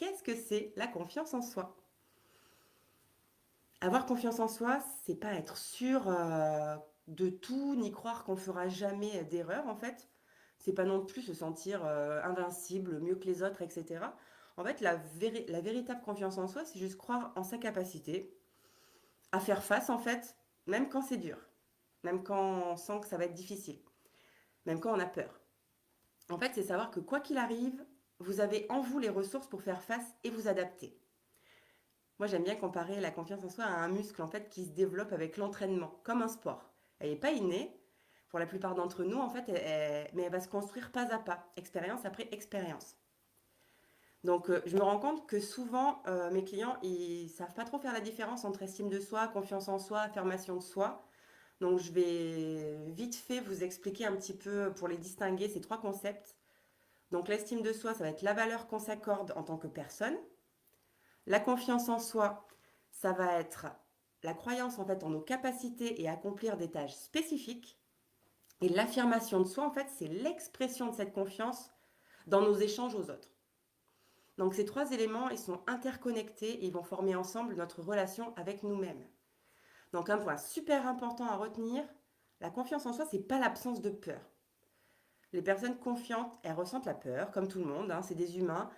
qu'est-ce que c'est la confiance en soi? Avoir confiance en soi, c'est pas être sûr, de tout, ni croire qu'on fera jamais d'erreur, en fait. C'est pas non plus se sentir, invincible, mieux que les autres, et cetera. En fait, la véritable confiance en soi, c'est juste croire en sa capacité à faire face, en fait, même quand c'est dur, même quand on sent que ça va être difficile, même quand on a peur. En fait, c'est savoir que quoi qu'il arrive, vous avez en vous les ressources pour faire face et vous adapter. Moi, j'aime bien comparer la confiance en soi à un muscle en fait qui se développe avec l'entraînement, comme un sport. Elle n'est pas innée pour la plupart d'entre nous en fait, mais elle va se construire pas à pas, expérience après expérience. Donc, je me rends compte que souvent, mes clients, ils savent pas trop faire la différence entre estime de soi, confiance en soi, affirmation de soi. Donc, je vais vite fait vous expliquer un petit peu pour les distinguer ces trois concepts. Donc, l'estime de soi, ça va être la valeur qu'on s'accorde en tant que personne. La confiance en soi, ça va être la croyance en fait en nos capacités et accomplir des tâches spécifiques. Et l'affirmation de soi, en fait, c'est l'expression de cette confiance dans nos échanges aux autres. Donc ces trois éléments, ils sont interconnectés et ils vont former ensemble notre relation avec nous-mêmes. Donc un point super important à retenir, la confiance en soi, c'est pas l'absence de peur. Les personnes confiantes, elles ressentent la peur, comme tout le monde, hein, c'est des humains,